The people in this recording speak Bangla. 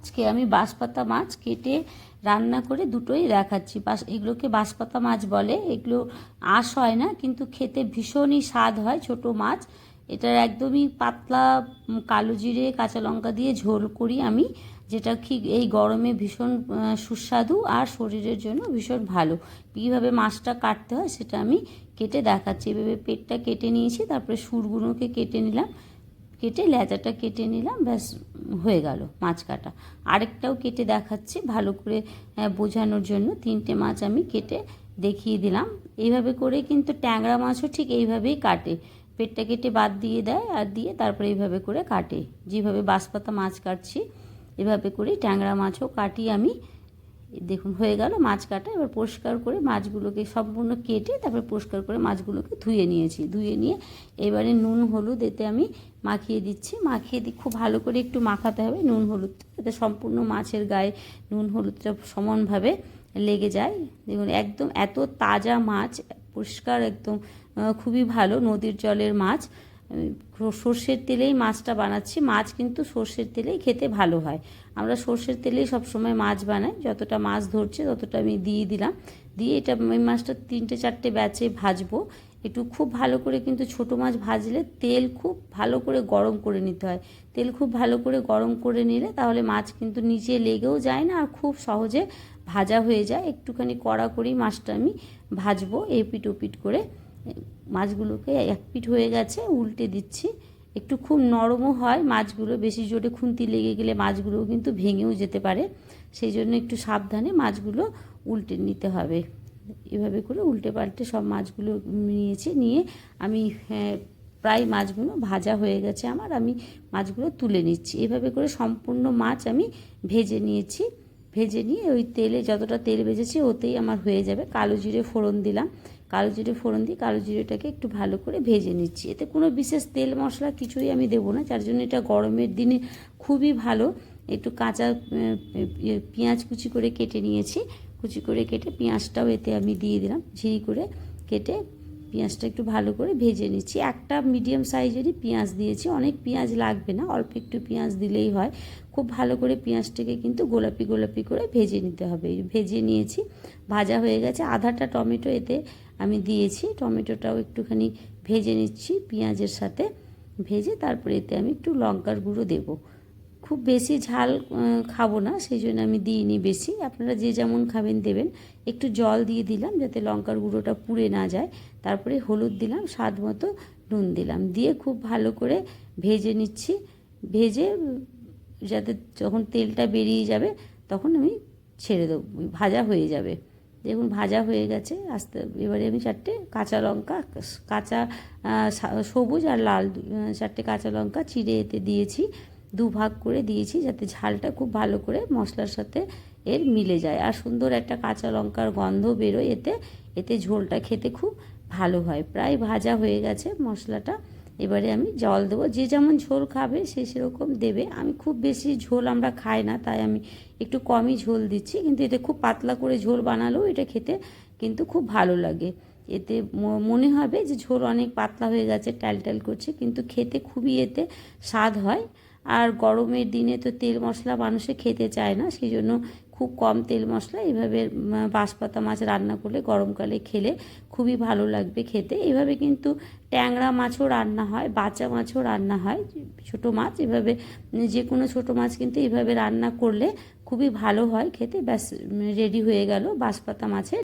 আজকে আমি বাঁশপাতা মাছ কেটে রান্না করে দুটোই দেখাচ্ছি। এগুলোকে বাঁশপাতা মাছ বলে। এগুলো আঁশ হয় না, কিন্তু খেতে ভীষণই স্বাদ হয়। ছোট মাছ, এটার একদমই পাতলা কালো জিরে কাঁচা লঙ্কা দিয়ে ঝোল করি আমি, যেটা কি এই গরমে ভীষণ সুস্বাদু আর শরীরের জন্য ভীষণ ভালো। কীভাবে মাছটা কাটতে হয় সেটা আমি কেটে দেখাচ্ছি। এভাবে পেটটা কেটে নিয়েছি, তারপরে সুরগুলোকে কেটে নিলাম, কেটে লেজাটা কেটে নিলাম, ব্যাস হয়ে গেল মাছ কাটা। আরেকটাও কেটে দেখাচ্ছি ভালো করে বোঝানোর জন্য। 3টে মাছ আমি কেটে দেখিয়ে দিলাম। এইভাবে করে কিন্তু ট্যাংরা মাছও ঠিক এইভাবেই কাটে, পেটটা কেটে বাদ দিয়ে দেয় আর দিয়ে তারপরে এইভাবে করে কাটে। যেভাবে বাঁশপাতা মাছ কাটছি এভাবে করে ট্যাংরা মাছও কাটি আমি। দেখুন হয়ে গেল মাছ কাটা। এবার পরিষ্কার করে মাছগুলোকে সম্পূর্ণ কেটে তারপরে পরিষ্কার করে মাছগুলোকে ধুয়ে নিয়েছি। ধুয়ে নিয়ে এবারে নুন হলুদ এতে আমি মাখিয়ে দিচ্ছি। মাখিয়ে দিয়ে খুব ভালো করে একটু মাখাতে হবে নুন হলুদ, যাতে সম্পূর্ণ মাছের গায়ে নুন হলুদটা সমানভাবে লেগে যায়। দেখুন একদম এত তাজা মাছ, পরিষ্কার একদম, খুবই ভালো নদীর জলের মাছ। সর্ষের তেলেই মাছটা বানাচ্ছি। মাছ কিন্তু সর্ষের তেলেই খেতে ভালো হয়। আমরা সর্ষের তেলেই সবসময় মাছ বানাই। যতটা মাছ ধরছে ততটা আমি দিয়ে দিলাম। দিয়ে এটা ওই মাছটা 3-4টে ব্যাচে ভাজবো। একটু খুব ভালো করে কিন্তু ছোটো মাছ ভাজলে তেল খুব ভালো করে গরম করে নিতে হয়। তেল খুব ভালো করে গরম করে নিলে তাহলে মাছ কিন্তু নিচে লেগেও যায় না আর খুব সহজে ভাজা হয়ে যায়। একটুখানি কড়া করেই মাছটা আমি ভাজবো এপিট ওপিট করে। মাছগুলোকে এক পিঠ হয়ে গেছে, উল্টে দিচ্ছি। একটু খুব নরমও হয় মাছগুলো, বেশি জোরে খুন্তি লেগে গেলে মাছগুলো কিন্তু ভেঙেও যেতে পারে। সেই জন্য একটু সাবধানে মাছগুলো উল্টে নিতে হবে। এভাবে করে উল্টে পাল্টে সব মাছগুলো নিয়েছি। নিয়ে আমি প্রায় মাছগুলো ভাজা হয়ে গেছে আমার, আমি মাছগুলো তুলে নিচ্ছি। এভাবে করে সম্পূর্ণ মাছ আমি ভেজে নিয়েছি। ভেজে নিয়ে ওই তেলে যতটা তেল ভেজেছি ওতেই আমার হয়ে যাবে। কালো জিরে ফোড়ন দিলাম। কালো জিরে ফোড়ন দিয়ে কালো জিরেটাকে একটু ভালো করে ভেজে নিচ্ছি। এতে কোনো বিশেষ তেল মশলা কিছুই আমি দেবো না, যার জন্য এটা গরমের দিনে খুবই ভালো। একটু কাঁচা পেঁয়াজ কুচি করে কেটে নিয়েছি। কুচি করে কেটে পেঁয়াজটাও এতে আমি দিয়ে দিলাম। ঝিরি করে কেটে পেঁয়াজটা একটু ভালো করে ভেজে নিচ্ছি। একটা মিডিয়াম সাইজেরই পেঁয়াজ দিয়েছি, অনেক পেঁয়াজ লাগবে না, অল্প একটু পেঁয়াজ দিলেই হয়। খুব ভালো করে পেঁয়াজটাকে কিন্তু গোলাপি গোলাপি করে ভেজে নিতে হবে। ভেজে নিয়েছি, ভাজা হয়ে গেছে। আধাটা টমেটো এতে আমি দিয়েছি, টমেটোটাও একটুখানি ভেজে নিচ্ছি পেঁয়াজের সাথে। ভেজে তারপরে এতে আমি একটু লঙ্কার গুঁড়ো দেবো। খুব বেশি ঝাল খাবো না, সেই জন্য আমি দিইনি বেশি। আপনারা যে যেমন খাবেন দেবেন। একটু জল দিয়ে দিলাম যাতে লঙ্কার গুঁড়োটা পুড়ে না যায়। তারপরে হলুদ দিলাম, স্বাদ মতো নুন দিলাম, দিয়ে খুব ভালো করে ভেজে নিচ্ছি। ভেজে যাতে যখন তেলটা বেরিয়ে যাবে তখন আমি ছেড়ে দেবো, ভাজা হয়ে যাবে। দেখুন ভাজা হয়ে গেছে। এবারে আমি 4টে কাঁচা লঙ্কা, কাঁচা সবুজ আর লাল 4টে কাঁচা লঙ্কা চিড়ে এতে দিয়েছি। 2 ভাগ করে দিয়েছি যাতে ঝালটা খুব ভালো করে মশলার সাথে এর মিলে যায় আর সুন্দর একটা কাঁচা লঙ্কার গন্ধ বেরোয় এতে। এতে ঝোলটা খেতে খুব ভালো হয়। প্রায় ভাজা হয়ে গেছে মশলাটা। এবারে আমি জল দেবো, যে যেমন ঝোল খাবে সে সেরকম দেবে। আমি খুব বেশি ঝোল আমরা খাই না, তাই আমি একটু কমই ঝোল দিচ্ছি। কিন্তু এতে খুব পাতলা করে ঝোল বানালেও এটা খেতে কিন্তু খুব ভালো লাগে। এতে মনে হবে যে ঝোল অনেক পাতলা হয়ে গেছে, টাল টাল করছে, কিন্তু খেতে খুবই এতে স্বাদ হয়। আর গরমের দিনে তো তেল মশলা মানুষে খেতে চায় না, সেই জন্য খুব কম তেল মশলা এইভাবে বাঁশপাতা মাছ রান্না করলে গরমকালে খেলে খুবই ভালো লাগবে খেতে। এইভাবে কিন্তু ট্যাংরা মাছও রান্না হয়, বাঁচা মাছও রান্না হয়। ছোটো মাছ এভাবে, যে কোনো ছোটো মাছ কিন্তু এইভাবে রান্না করলে খুবই ভালো হয় খেতে। ব্যাস রেডি হয়ে গেল বাঁশপাতা মাছের